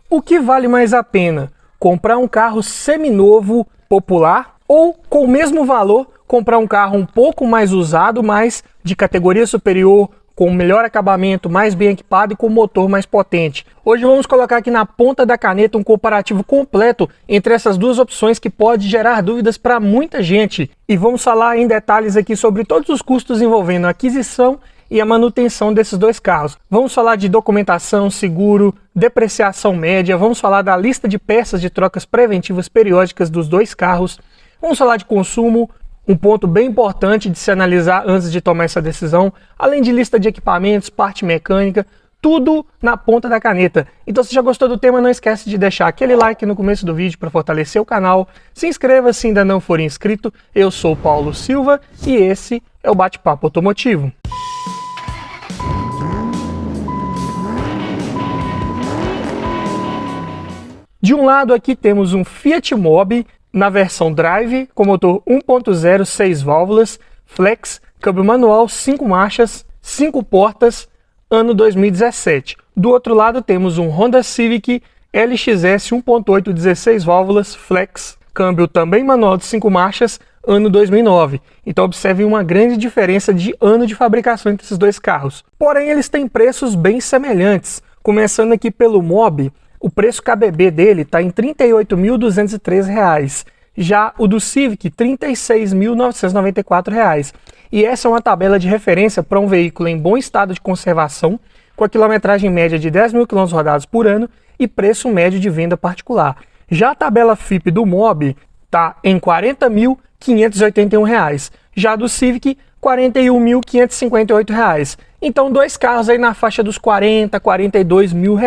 O que vale mais a pena? Comprar um carro seminovo popular ou, com o mesmo valor, comprar um carro um pouco mais usado, mas de categoria superior, com melhor acabamento, mais bem equipado e com motor mais potente? Hoje vamos colocar aqui na ponta da caneta um comparativo completo entre essas duas opções que pode gerar dúvidas para muita gente. E vamos falar em detalhes aqui sobre todos os custos envolvendo a aquisição e a manutenção desses dois carros. Vamos falar de documentação, seguro, depreciação média, vamos falar da lista de peças de trocas preventivas periódicas dos dois carros, vamos falar de consumo, um ponto bem importante de se analisar antes de tomar essa decisão, além de lista de equipamentos, parte mecânica, tudo na ponta da caneta. Então, se já gostou do tema, não esquece de deixar aquele like no começo do vídeo para fortalecer o canal, se inscreva se ainda não for inscrito. Eu sou o Paulo Silva e esse é o Bate-Papo Automotivo. De um lado aqui temos um Fiat Mobi na versão Drive, com motor 1.0, 6 válvulas, flex, câmbio manual, 5 marchas, 5 portas, ano 2017. Do outro lado temos um Honda Civic LXS 1.8, 16 válvulas, flex, câmbio também manual de 5 marchas, ano 2009. Então observe uma grande diferença de ano de fabricação entre esses dois carros. Porém, eles têm preços bem semelhantes. Começando aqui pelo Mobi, o preço KBB dele está em R$ 38.203. Já o do Civic, R$ 36.994. E essa é uma tabela de referência para um veículo em bom estado de conservação, com a quilometragem média de 10 mil km rodados por ano e preço médio de venda particular. Já a tabela FIPE do Mobi está em R$ 40.581. Já a do Civic, R$ 41.558. Então, dois carros aí na faixa dos R$ 40, R$ 42 mil.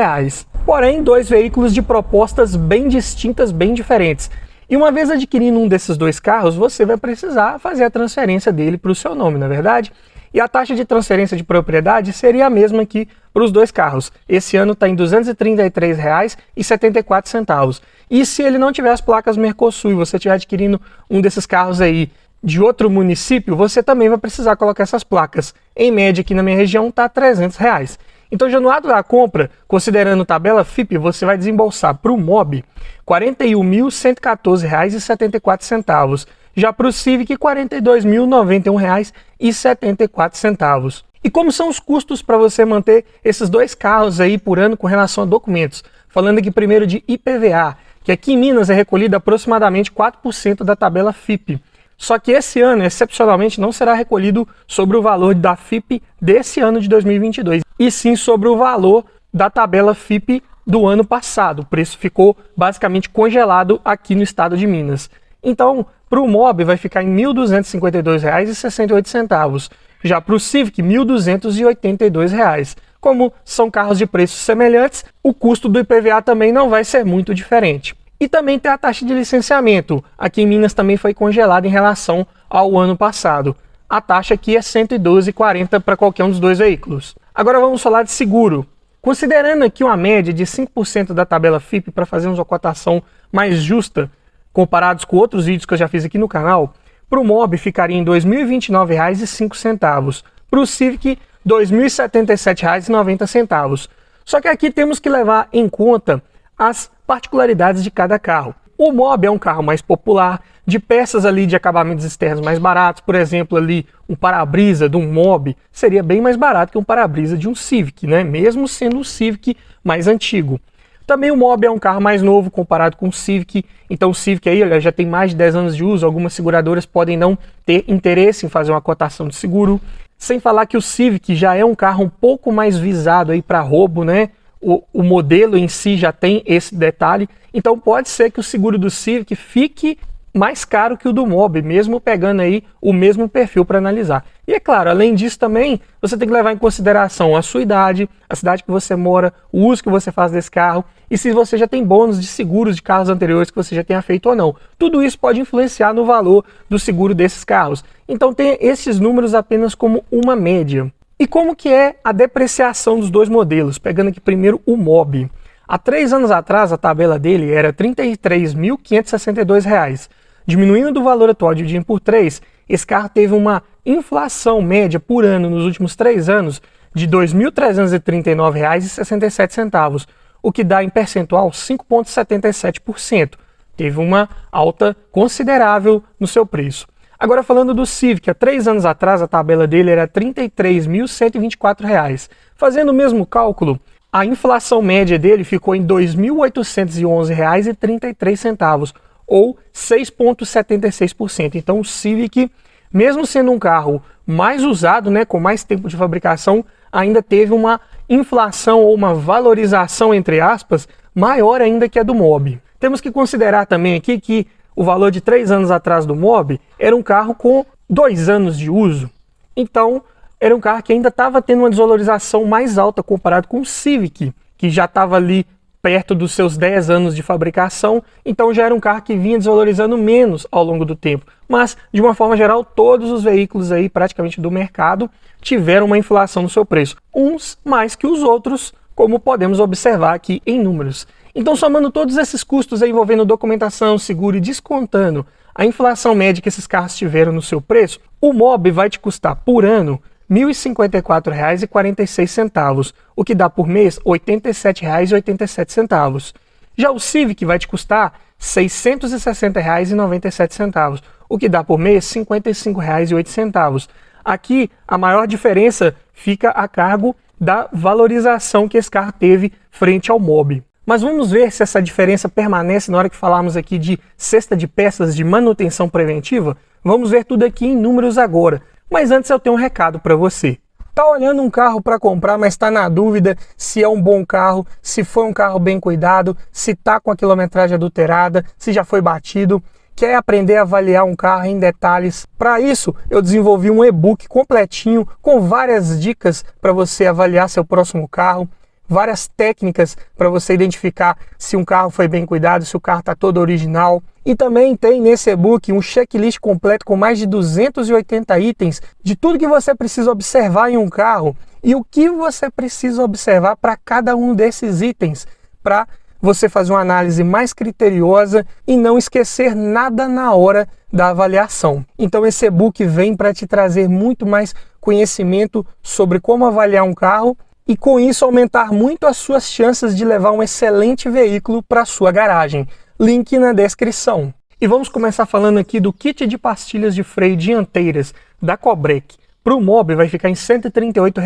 Porém, dois veículos de propostas bem distintas, bem diferentes. E uma vez adquirindo um desses dois carros, você vai precisar fazer a transferência dele para o seu nome, não é verdade? E a taxa de transferência de propriedade seria a mesma aqui para os dois carros. Esse ano está em R$ 233,74. E se ele não tiver as placas Mercosul e você estiver adquirindo um desses carros aí de outro município, você também vai precisar colocar essas placas. Em média, aqui na minha região, está R$ 300. Então, já no ato da compra, considerando tabela FIPE, você vai desembolsar para o Mobi R$ 41.114,74. Já para o Civic, R$ 42.091,74. E como são os custos para você manter esses dois carros aí por ano com relação a documentos? Falando aqui primeiro de IPVA, que aqui em Minas é recolhido aproximadamente 4% da tabela FIPE. Só que esse ano, excepcionalmente, não será recolhido sobre o valor da FIPE desse ano de 2022, e sim sobre o valor da tabela FIPE do ano passado. O preço ficou basicamente congelado aqui no estado de Minas. Então, para o Mobi vai ficar em R$ 1.252,68. Já para o Civic, R$ 1.282. Como são carros de preços semelhantes, o custo do IPVA também não vai ser muito diferente. E também tem a taxa de licenciamento. Aqui em Minas também foi congelada em relação ao ano passado. A taxa aqui é R$ 112,40 para qualquer um dos dois veículos. Agora vamos falar de seguro. Considerando aqui uma média de 5% da tabela FIPE para fazermos uma cotação mais justa, comparados com outros vídeos que eu já fiz aqui no canal, para o Mobi ficaria em R$ 2.029,05. Para o Civic, R$ 2.077,90. Só que aqui temos que levar em conta as particularidades de cada carro. O Mobi é um carro mais popular, de peças ali de acabamentos externos mais baratos. Por exemplo, ali um para-brisa de um Mobi seria bem mais barato que um para-brisa de um Civic, né? Mesmo sendo um Civic mais antigo. Também o Mobi é um carro mais novo comparado com o Civic, então o Civic aí já tem mais de 10 anos de uso, algumas seguradoras podem não ter interesse em fazer uma cotação de seguro. Sem falar que o Civic já é um carro um pouco mais visado aí para roubo, né? O modelo em si já tem esse detalhe, então pode ser que o seguro do Civic fique mais caro que o do Mobi, mesmo pegando aí o mesmo perfil para analisar. E é claro, além disso também, você tem que levar em consideração a sua idade, a cidade que você mora, o uso que você faz desse carro e se você já tem bônus de seguros de carros anteriores que você já tenha feito ou não. Tudo isso pode influenciar no valor do seguro desses carros. Então tem esses números apenas como uma média. E como que é a depreciação dos dois modelos? Pegando aqui primeiro o Mobi. Há 3 anos atrás, a tabela dele era R$ 33.562. Diminuindo do valor atual dividindo por 3, esse carro teve uma inflação média por ano nos últimos 3 anos de R$ 2.339,67. o que dá em percentual 5,77%. Teve uma alta considerável no seu preço. Agora falando do Civic, há 3 anos atrás a tabela dele era R$ 33.124. Fazendo o mesmo cálculo, a inflação média dele ficou em R$ 2.811,33, ou 6,76%. Então o Civic, mesmo sendo um carro mais usado, né, com mais tempo de fabricação, ainda teve uma inflação ou uma valorização, entre aspas, maior ainda que a do Mobi. Temos que considerar também aqui que o valor de 3 anos atrás do Mobi era um carro com 2 anos de uso. Então, era um carro que ainda estava tendo uma desvalorização mais alta comparado com o Civic, que já estava ali perto dos seus 10 anos de fabricação, então já era um carro que vinha desvalorizando menos ao longo do tempo. Mas, de uma forma geral, todos os veículos aí praticamente do mercado tiveram uma inflação no seu preço. Uns mais que os outros, como podemos observar aqui em números. Então, somando todos esses custos aí envolvendo documentação, seguro e descontando a inflação média que esses carros tiveram no seu preço, o Mobi vai te custar por ano R$ 1.054,46, o que dá por mês R$ 87,87. Já o Civic vai te custar R$ 660,97, o que dá por mês R$ 55,08. Aqui a maior diferença fica a cargo da valorização que esse carro teve frente ao Mobi. Mas vamos ver se essa diferença permanece na hora que falarmos aqui de cesta de peças de manutenção preventiva? Vamos ver tudo aqui em números agora. Mas antes eu tenho um recado para você. Tá olhando um carro para comprar, mas está na dúvida se é um bom carro, se foi um carro bem cuidado, se tá com a quilometragem adulterada, se já foi batido, quer aprender a avaliar um carro em detalhes? Para isso, eu desenvolvi um e-book completinho com várias dicas para você avaliar seu próximo carro, várias técnicas para você identificar se um carro foi bem cuidado, se o carro está todo original. E também tem nesse e-book um checklist completo com mais de 280 itens de tudo que você precisa observar em um carro e o que você precisa observar para cada um desses itens, para você fazer uma análise mais criteriosa e não esquecer nada na hora da avaliação. Então esse e-book vem para te trazer muito mais conhecimento sobre como avaliar um carro e com isso aumentar muito as suas chances de levar um excelente veículo para a sua garagem. Link na descrição. E vamos começar falando aqui do kit de pastilhas de freio dianteiras da Cobrec. Para o Mobi vai ficar em R$ 138,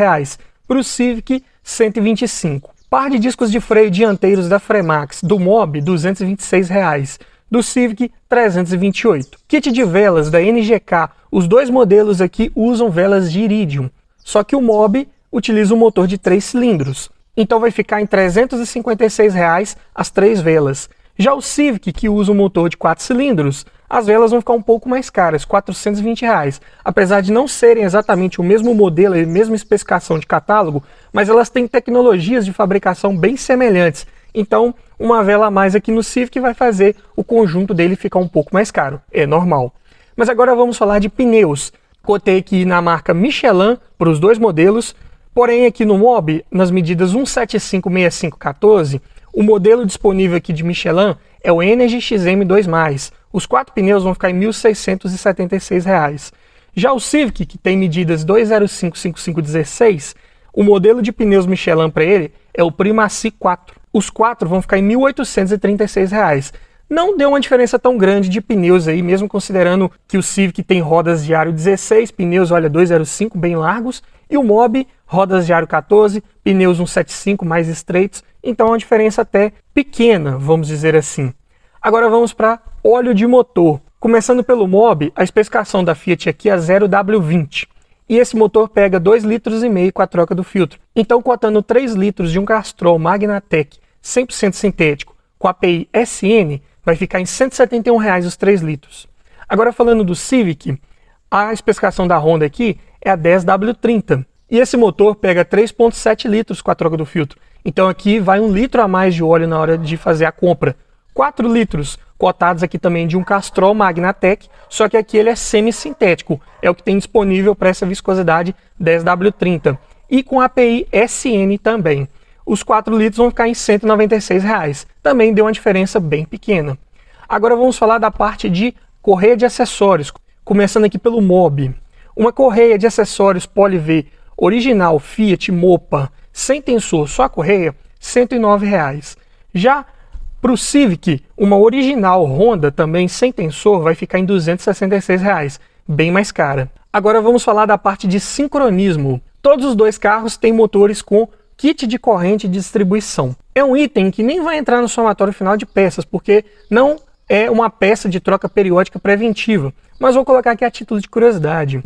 para o Civic R$ 125. Par de discos de freio dianteiros da Fremax do Mobi R$ 226, do Civic R$ 328. Kit de velas da NGK, os dois modelos aqui usam velas de iridium, só que o Mobi utiliza um motor de 3 cilindros, então vai ficar em R$ 356 as 3 velas. Já o Civic, que usa um motor de 4 cilindros, as velas vão ficar um pouco mais caras, R$ 420. Apesar de não serem exatamente o mesmo modelo e mesma especificação de catálogo, mas elas têm tecnologias de fabricação bem semelhantes. Então, uma vela a mais aqui no Civic vai fazer o conjunto dele ficar um pouco mais caro, é normal. Mas agora vamos falar de pneus. Cotei aqui na marca Michelin para os dois modelos, porém aqui no Mobi, nas medidas 175/6514, o modelo disponível aqui de Michelin é o Energy XM2+. Os 4 pneus vão ficar em R$ 1.676. Já o Civic, que tem medidas 205/5516, o modelo de pneus Michelin para ele é o Primacy 4. Os 4 vão ficar em R$ 1.836. Não deu uma diferença tão grande de pneus aí, mesmo considerando que o Civic tem rodas de aro 16, pneus, olha, 205 bem largos, e o Mobi, rodas de aro 14, pneus 175 mais estreitos, então é uma diferença até pequena, vamos dizer assim. Agora vamos para óleo de motor. Começando pelo Mobi, a especificação da Fiat aqui é 0W20. E esse motor pega 2,5 litros com a troca do filtro. Então, cotando 3 litros de um Castrol Magnatec 100% sintético com API SN, vai ficar em R$ 171 os 3 litros. Agora falando do Civic, a especificação da Honda aqui é a 10W30. E esse motor pega 3,7 litros com a troca do filtro. Então aqui vai 1 litro a mais de óleo na hora de fazer a compra. 4 litros cotados aqui também de um Castrol Magnatec, só que aqui ele é semi-sintético. É o que tem disponível para essa viscosidade 10W30. E com API SN também. Os 4 litros vão ficar em R$ 196. Também deu uma diferença bem pequena. Agora vamos falar da parte de correia de acessórios. Começando aqui pelo Mobi. Uma correia de acessórios Poly V original Fiat Mopa, sem tensor, só a correia, 109 reais. Já para o Civic, uma original Honda também sem tensor vai ficar em 266 reais, bem mais cara. Agora vamos falar da parte de sincronismo. Todos os dois carros têm motores com kit de corrente de distribuição. É um item que nem vai entrar no somatório final de peças, porque não é uma peça de troca periódica preventiva, mas vou colocar aqui a título de curiosidade.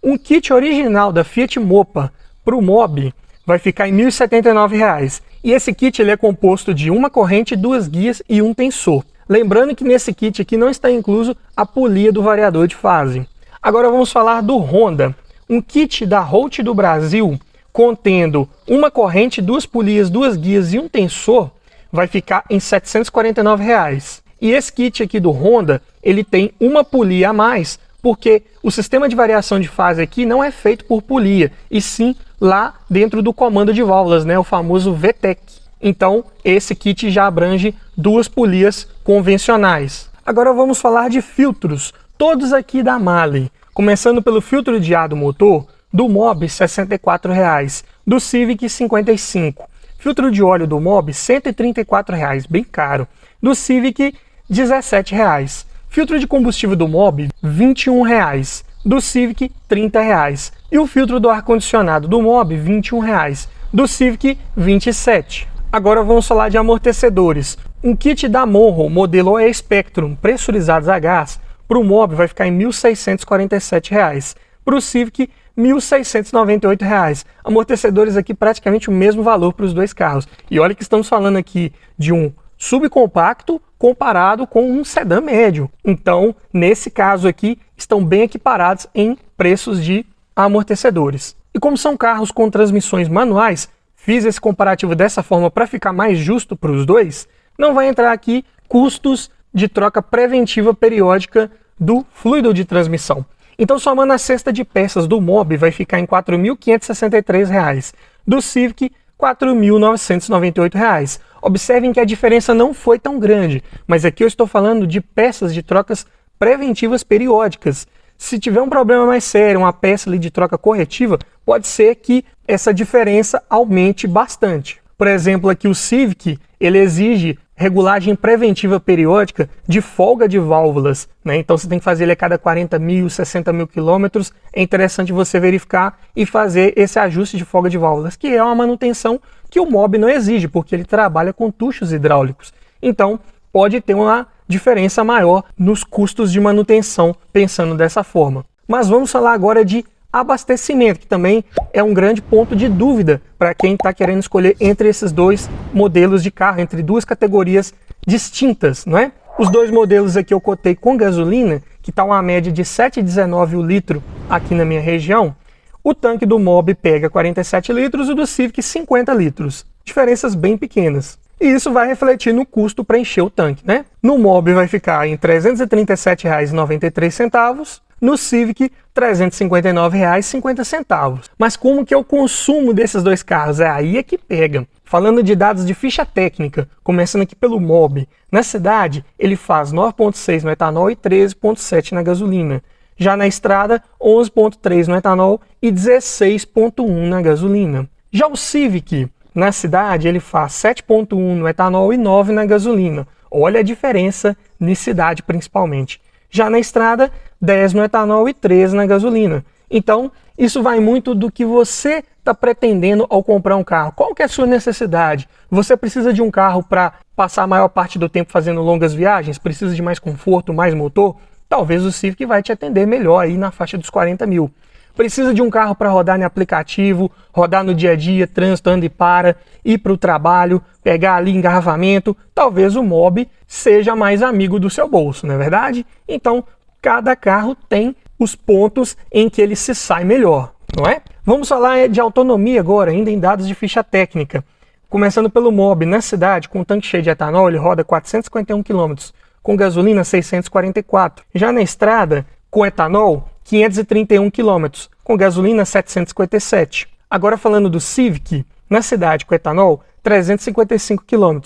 Um kit original da Fiat Mopa para o Mobi vai ficar em R$ 1.079. E esse kit ele é composto de uma corrente, duas guias e um tensor. Lembrando que nesse kit aqui não está incluso a polia do variador de fase. Agora vamos falar do Honda. Um kit da Holt do Brasil, contendo uma corrente, duas polias, duas guias e um tensor, vai ficar em R$ 749 reais. E esse kit aqui do Honda, ele tem uma polia a mais, porque o sistema de variação de fase aqui não é feito por polia, e sim lá dentro do comando de válvulas, né, o famoso VTEC. Então, esse kit já abrange duas polias convencionais. Agora vamos falar de filtros, todos aqui da Mali. Começando pelo filtro de ar do motor, do Mobi R$ 64 reais, do Civic R$ 55. Filtro de óleo do Mobi R$ 134 reais, bem caro. Do Civic R$ 17 reais. Filtro de combustível do Mobi R$ 21 reais. Do Civic R$ 30 reais. E o filtro do ar-condicionado do Mobi R$ 21 reais. Do Civic R$ 27. Agora vamos falar de amortecedores. Um kit da Monroe, modelo OE Spectrum, pressurizados a gás, para o Mobi vai ficar em R$ 1.647 reais. Para o Civic, R$ 1.698 reais. Amortecedores aqui praticamente o mesmo valor para os dois carros. E olha que estamos falando aqui de um subcompacto comparado com um sedã médio. Então, nesse caso aqui, estão bem equiparados em preços de amortecedores. E como são carros com transmissões manuais, fiz esse comparativo dessa forma para ficar mais justo para os dois, não vai entrar aqui custos de troca preventiva periódica do fluido de transmissão. Então, somando a cesta de peças do Mobi, vai ficar em R$ 4.563 reais. Do Civic, R$ 4.998 reais. Observem que a diferença não foi tão grande, mas aqui eu estou falando de peças de trocas preventivas periódicas. Se tiver um problema mais sério, uma peça ali de troca corretiva, pode ser que essa diferença aumente bastante. Por exemplo, aqui o Civic, ele exige regulagem preventiva periódica de folga de válvulas, né? Então você tem que fazer ele a cada 40 mil, 60 mil quilômetros. É interessante você verificar e fazer esse ajuste de folga de válvulas, que é uma manutenção que o Mobi não exige, porque ele trabalha com tuchos hidráulicos. Então pode ter uma diferença maior nos custos de manutenção, pensando dessa forma. Mas vamos falar agora de abastecimento, que também é um grande ponto de dúvida para quem está querendo escolher entre esses dois modelos de carro, entre duas categorias distintas, não é? Os dois modelos aqui eu cotei com gasolina, que está uma média de 7,19 o litro aqui na minha região. O tanque do Mobi pega 47 litros e o do Civic 50 litros. Diferenças bem pequenas. E isso vai refletir no custo para encher o tanque, né? No Mobi vai ficar em R$ 337,93. No Civic, R$ 359,50. Mas como que é o consumo desses dois carros? Aí é que pega. Falando de dados de ficha técnica, começando aqui pelo Mobi, na cidade ele faz 9,6 no etanol e 13,7 na gasolina. Já na estrada, 11,3 no etanol e 16,1 na gasolina. Já o Civic, na cidade, ele faz 7,1 no etanol e 9 na gasolina. Olha a diferença na cidade principalmente. Já na estrada, 10 no etanol e 13 na gasolina. Então, isso vai muito do que você está pretendendo ao comprar um carro. Qual que é a sua necessidade? Você precisa de um carro para passar a maior parte do tempo fazendo longas viagens? Precisa de mais conforto, mais motor? Talvez o Civic vai te atender melhor aí na faixa dos 40 mil. Precisa de um carro para rodar em aplicativo, rodar no dia a dia, trânsito, anda e para, ir para o trabalho, pegar ali engarrafamento. Talvez o Mobi seja mais amigo do seu bolso, não é verdade? Então, cada carro tem os pontos em que ele se sai melhor, não é? Vamos falar de autonomia agora, ainda em dados de ficha técnica. Começando pelo Mobi, na cidade, com tanque cheio de etanol, ele roda 451 km, com gasolina 644. Já na estrada, com etanol, 531 km, com gasolina 757. Agora falando do Civic, na cidade com etanol, 355 km,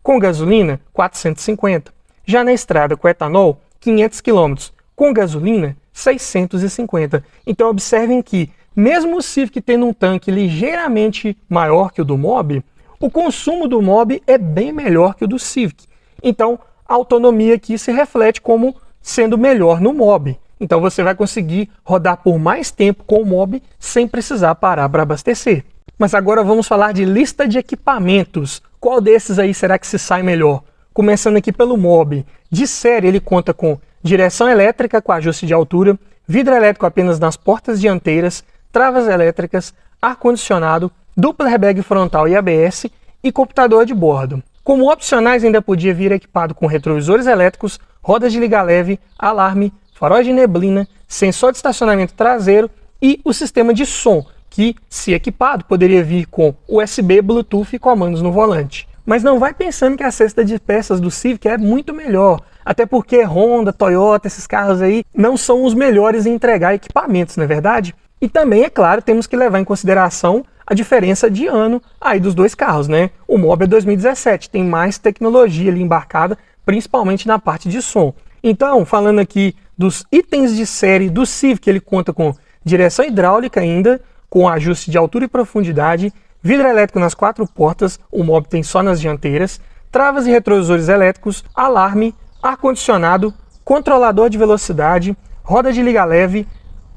com gasolina 450. Já na estrada com etanol, 500 km, com gasolina 650. Então observem que, mesmo o Civic tendo um tanque ligeiramente maior que o do Mobi, O consumo do Mobi é bem melhor que o do Civic. Então, a autonomia aqui se reflete como sendo melhor no Mobi. Então você vai conseguir rodar por mais tempo com o Mobi sem precisar parar para abastecer. Mas agora vamos falar de lista de equipamentos. Qual desses aí será que se sai melhor? Começando aqui pelo Mobi. De série ele conta com direção elétrica com ajuste de altura, vidro elétrico apenas nas portas dianteiras, travas elétricas, ar-condicionado, dupla airbag frontal e ABS e computador de bordo. Como opcionais ainda podia vir equipado com retrovisores elétricos, rodas de liga leve, alarme, faróis de neblina, sensor de estacionamento traseiro e o sistema de som, que, se equipado, poderia vir com USB, Bluetooth e comandos no volante. Mas não vai pensando que a cesta de peças do Civic é muito melhor, até porque Honda, Toyota, esses carros aí não são os melhores em entregar equipamentos, não é verdade? E também, é claro, temos que levar em consideração a diferença de ano aí dos dois carros, né? O Mobi é 2017, tem mais tecnologia ali embarcada, principalmente na parte de som. Então, falando aqui dos itens de série do Civic, ele conta com direção hidráulica ainda, com ajuste de altura e profundidade, vidro elétrico nas 4 portas, o Mobi tem só nas dianteiras, travas e retrovisores elétricos, alarme, ar-condicionado, controlador de velocidade, roda de liga leve,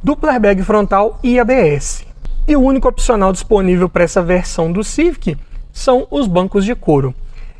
dupla airbag frontal e ABS. E o único opcional disponível para essa versão do Civic são os bancos de couro.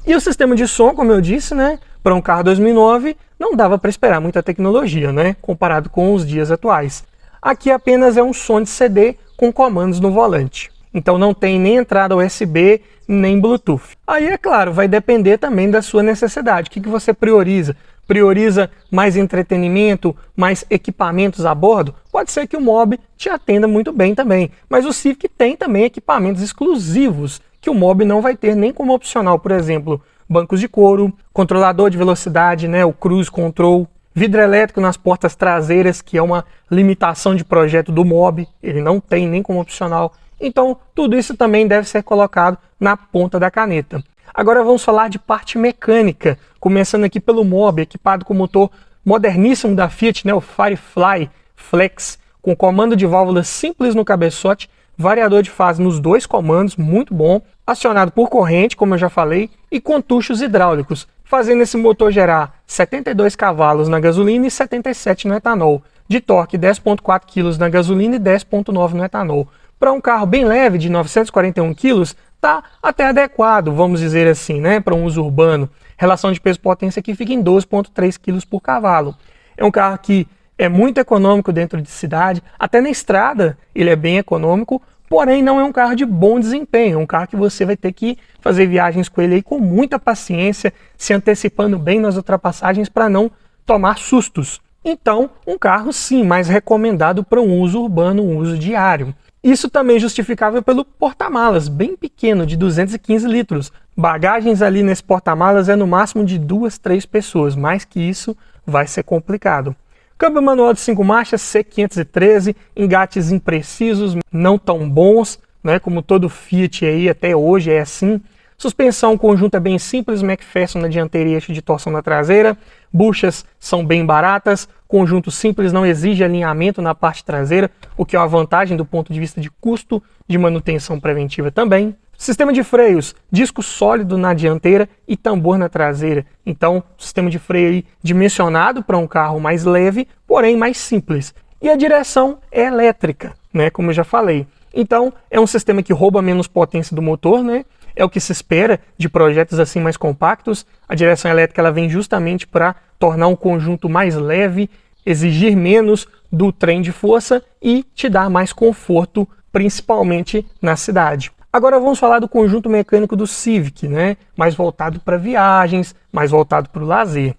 E o sistema de som, como eu disse, né, para um carro 2009, não dava para esperar muita tecnologia, né, comparado com os dias atuais. Aqui apenas é um som de CD com comandos no volante. Então não tem nem entrada USB, nem Bluetooth. Aí, é claro, vai depender também da sua necessidade. O que você prioriza? Prioriza mais entretenimento, mais equipamentos a bordo? Pode ser que o Mobi te atenda muito bem também. Mas o Civic tem também equipamentos exclusivos que o Mobi não vai ter nem como opcional. Por exemplo, bancos de couro, controlador de velocidade, né, o Cruise Control, vidro elétrico nas portas traseiras, que é uma limitação de projeto do Mobi. Ele não tem nem como opcional. Então, tudo isso também deve ser colocado na ponta da caneta. Agora vamos falar de parte mecânica, começando aqui pelo Mobi, equipado com o motor moderníssimo da Fiat, né, o Firefly Flex, com comando de válvulas simples no cabeçote, variador de fase nos 2 comandos, muito bom, acionado por corrente, como eu já falei, e com tuchos hidráulicos, fazendo esse motor gerar 72 cavalos na gasolina e 77 no etanol, de torque 10,4 kg na gasolina e 10,9 no etanol. Para um carro bem leve, de 941 kg, está até adequado, vamos dizer assim, né, para um uso urbano. Relação de peso-potência aqui fica em 12,3 kg por cavalo. É um carro que é muito econômico dentro de cidade, até na estrada ele é bem econômico, porém não é um carro de bom desempenho, é um carro que você vai ter que fazer viagens com ele aí com muita paciência, se antecipando bem nas ultrapassagens para não tomar sustos. Então, um carro sim, mais recomendado para um uso urbano, um uso diário. Isso também justificável pelo porta-malas, bem pequeno, de 215 litros. Bagagens ali nesse porta-malas é no máximo de 2, 3 pessoas, mais que isso vai ser complicado. Câmbio manual de 5 marchas, C513, engates imprecisos, não tão bons, né, como todo Fiat aí até hoje é assim. Suspensão conjunta bem simples, McPherson na dianteira e eixo de torção na traseira. Buchas são bem baratas, conjunto simples não exige alinhamento na parte traseira, o que é uma vantagem do ponto de vista de custo de manutenção preventiva também. Sistema de freios, disco sólido na dianteira e tambor na traseira. Então, sistema de freio aí dimensionado para um carro mais leve, porém mais simples. E a direção é elétrica, né, como eu já falei. Então, é um sistema que rouba menos potência do motor, né? É o que se espera de projetos assim mais compactos. A direção elétrica ela vem justamente para tornar um conjunto mais leve, exigir menos do trem de força e te dar mais conforto, principalmente na cidade. Agora vamos falar do conjunto mecânico do Civic, né? Mais voltado para viagens, mais voltado para o lazer.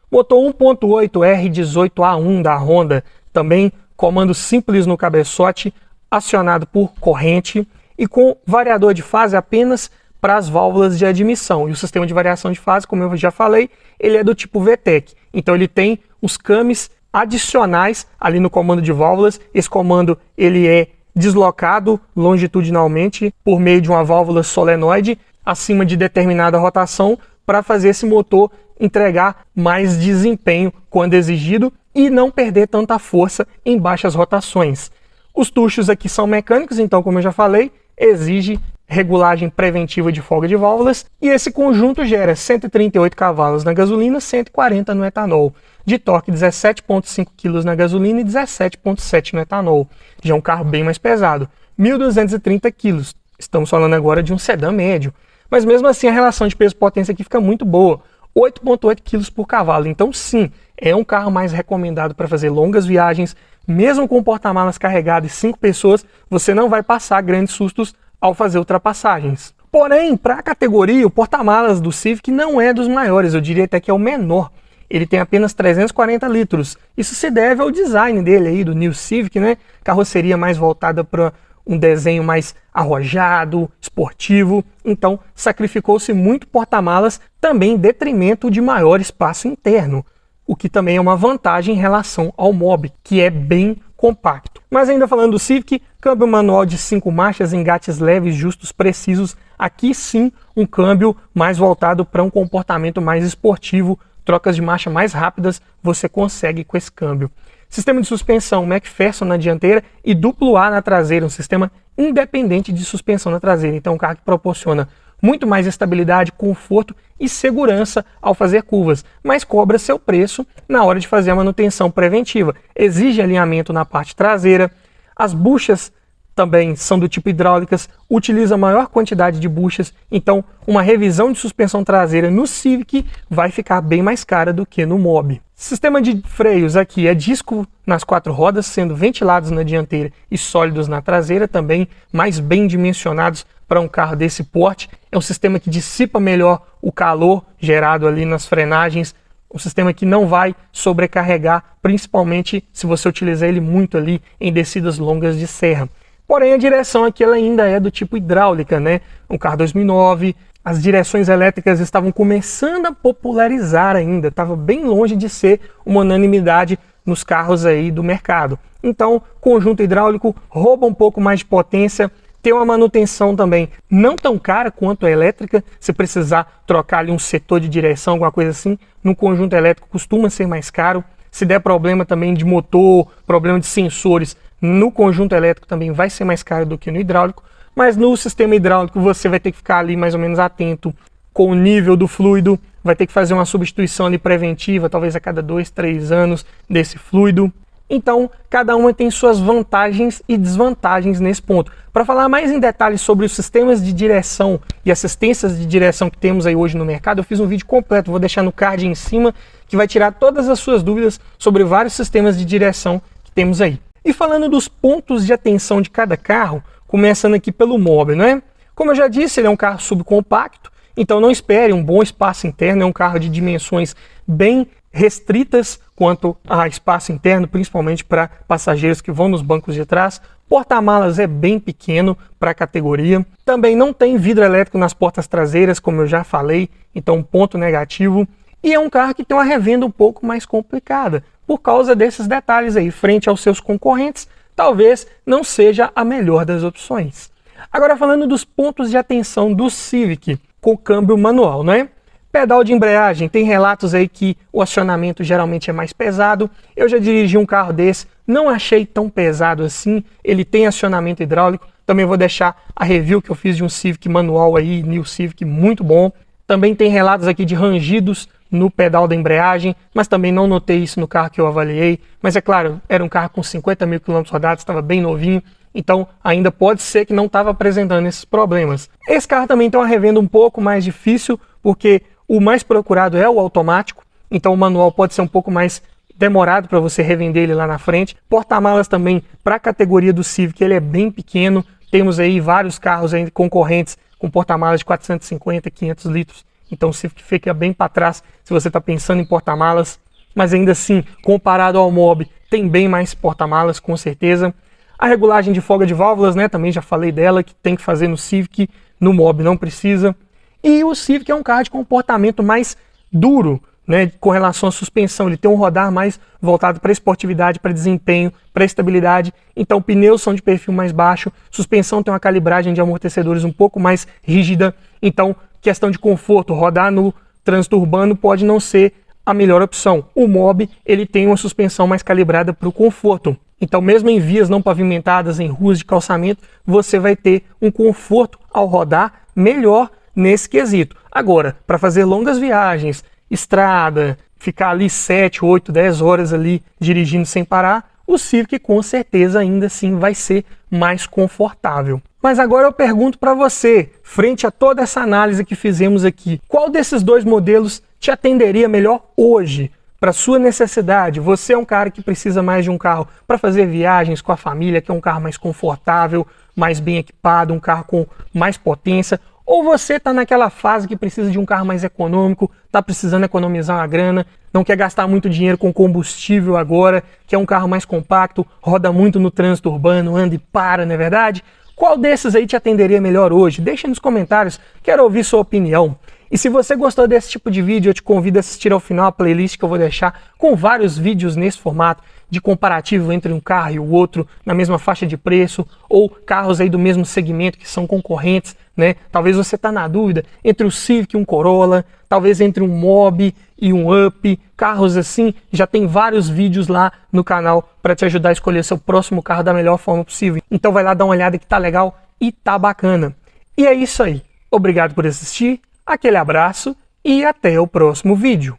Motor 1.8 R18A1 da Honda, também comando simples no cabeçote, acionado por corrente e com variador de fase apenas para as válvulas de admissão. E o sistema de variação de fase, como eu já falei, ele é do tipo VTEC. Então ele tem os cames adicionais ali no comando de válvulas. Esse comando ele é deslocado longitudinalmente por meio de uma válvula solenoide acima de determinada rotação para fazer esse motor entregar mais desempenho quando exigido e não perder tanta força em baixas rotações. Os tuchos aqui são mecânicos, então como eu já falei, exige regulagem preventiva de folga de válvulas, e esse conjunto gera 138 cavalos na gasolina, 140 no etanol. De torque, 17,5 kg na gasolina e 17,7 no etanol. Já é um carro bem mais pesado, 1.230 kg. Estamos falando agora de um sedã médio. Mas mesmo assim a relação de peso-potência aqui fica muito boa, 8,8 kg por cavalo. Então sim, é um carro mais recomendado para fazer longas viagens. Mesmo com o porta-malas carregado e 5 pessoas, você não vai passar grandes sustos ao fazer ultrapassagens. Porém, para a categoria, o porta-malas do Civic não é dos maiores, eu diria até que é o menor. Ele tem apenas 340 litros. Isso se deve ao design dele aí, do New Civic, né? Carroceria mais voltada para um desenho mais arrojado, esportivo. Então, sacrificou-se muito porta-malas, também em detrimento de maior espaço interno, o que também é uma vantagem em relação ao Mobi, que é bem compacto. Mas ainda falando do Civic, câmbio manual de 5 marchas, engates leves, justos, precisos. Aqui sim, um câmbio mais voltado para um comportamento mais esportivo, trocas de marcha mais rápidas você consegue com esse câmbio. Sistema de suspensão McPherson na dianteira e duplo A na traseira, um sistema independente de suspensão na traseira. Então, um carro que proporciona muito mais estabilidade, conforto e segurança ao fazer curvas, mas cobra seu preço na hora de fazer a manutenção preventiva. Exige alinhamento na parte traseira, as buchas também são do tipo hidráulicas, utiliza maior quantidade de buchas, então uma revisão de suspensão traseira no Civic vai ficar bem mais cara do que no Mobi. Sistema de freios aqui é disco nas 4 rodas, sendo ventilados na dianteira e sólidos na traseira, também mais bem dimensionados para um carro desse porte. É um sistema que dissipa melhor o calor gerado ali nas frenagens, um sistema que não vai sobrecarregar, principalmente se você utilizar ele muito ali em descidas longas de serra. Porém, a direção aqui ela ainda é do tipo hidráulica, né? Um carro 2009, as direções elétricas estavam começando a popularizar ainda, estava bem longe de ser uma unanimidade nos carros aí do mercado. Então, conjunto hidráulico rouba um pouco mais de potência, tem uma manutenção também não tão cara quanto a elétrica. Se precisar trocar ali um setor de direção, alguma coisa assim, no conjunto elétrico costuma ser mais caro. Se der problema também de motor, problema de sensores, no conjunto elétrico também vai ser mais caro do que no hidráulico, mas no sistema hidráulico você vai ter que ficar ali mais ou menos atento com o nível do fluido, vai ter que fazer uma substituição ali preventiva, talvez a cada 2, 3 anos desse fluido. Então, cada uma tem suas vantagens e desvantagens nesse ponto. Para falar mais em detalhes sobre os sistemas de direção e assistências de direção que temos aí hoje no mercado, eu fiz um vídeo completo, vou deixar no card em cima, que vai tirar todas as suas dúvidas sobre vários sistemas de direção que temos aí. E falando dos pontos de atenção de cada carro, começando aqui pelo Mobi, não é? Como eu já disse, ele é um carro subcompacto, então não espere um bom espaço interno, é um carro de dimensões bem restritas quanto a espaço interno, principalmente para passageiros que vão nos bancos de trás. Porta-malas é bem pequeno para a categoria. Também não tem vidro elétrico nas portas traseiras, como eu já falei, então um ponto negativo. E é um carro que tem uma revenda um pouco mais complicada, por causa desses detalhes aí, frente aos seus concorrentes, talvez não seja a melhor das opções. Agora falando dos pontos de atenção do Civic com câmbio manual, né? Pedal de embreagem, tem relatos aí que o acionamento geralmente é mais pesado. Eu já dirigi um carro desse, não achei tão pesado assim, ele tem acionamento hidráulico. Também vou deixar a review que eu fiz de um Civic manual aí, New Civic, muito bom. Também tem relatos aqui de rangidos no pedal da embreagem, mas também não notei isso no carro que eu avaliei. Mas é claro, era um carro com 50 mil km rodados, estava bem novinho, então ainda pode ser que não estava apresentando esses problemas. Esse carro também tem uma revenda um pouco mais difícil, porque o mais procurado é o automático, então o manual pode ser um pouco mais demorado para você revender ele lá na frente. Porta-malas também, para a categoria do Civic, ele é bem pequeno. Temos aí vários carros aí concorrentes com porta-malas de 450, 500 litros. Então o Civic fica bem para trás se você está pensando em porta-malas. Mas ainda assim, comparado ao Mobi, tem bem mais porta-malas, com certeza. A regulagem de folga de válvulas, né, também já falei dela, que tem que fazer no Civic, no Mobi não precisa. E o Civic é um carro de comportamento mais duro, né, com relação à suspensão. Ele tem um rodar mais voltado para esportividade, para desempenho, para estabilidade. Então pneus são de perfil mais baixo, suspensão tem uma calibragem de amortecedores um pouco mais rígida. Então, questão de conforto, rodar no trânsito urbano pode não ser a melhor opção. O Mobi, ele tem uma suspensão mais calibrada para o conforto. Então, mesmo em vias não pavimentadas, em ruas de calçamento, você vai ter um conforto ao rodar melhor nesse quesito. Agora, para fazer longas viagens, estrada, ficar ali 7, 8, 10 horas ali dirigindo sem parar, o Civic com certeza ainda assim vai ser mais confortável. Mas agora eu pergunto para você, frente a toda essa análise que fizemos aqui, qual desses dois modelos te atenderia melhor hoje? Para sua necessidade, você é um cara que precisa mais de um carro para fazer viagens com a família, que é um carro mais confortável, mais bem equipado, um carro com mais potência, ou você está naquela fase que precisa de um carro mais econômico, está precisando economizar uma grana, não quer gastar muito dinheiro com combustível agora, que é um carro mais compacto, roda muito no trânsito urbano, anda e para, não é verdade? Qual desses aí te atenderia melhor hoje? Deixa nos comentários, quero ouvir sua opinião. E se você gostou desse tipo de vídeo, eu te convido a assistir ao final a playlist que eu vou deixar com vários vídeos nesse formato de comparativo entre um carro e o outro na mesma faixa de preço, ou carros aí do mesmo segmento que são concorrentes, né? Talvez você está na dúvida entre o Civic e um Corolla, talvez entre um Mobi e um Up, carros assim, já tem vários vídeos lá no canal para te ajudar a escolher seu próximo carro da melhor forma possível. Então vai lá dar uma olhada que tá legal e tá bacana. E é isso aí. Obrigado por assistir. Aquele abraço e até o próximo vídeo.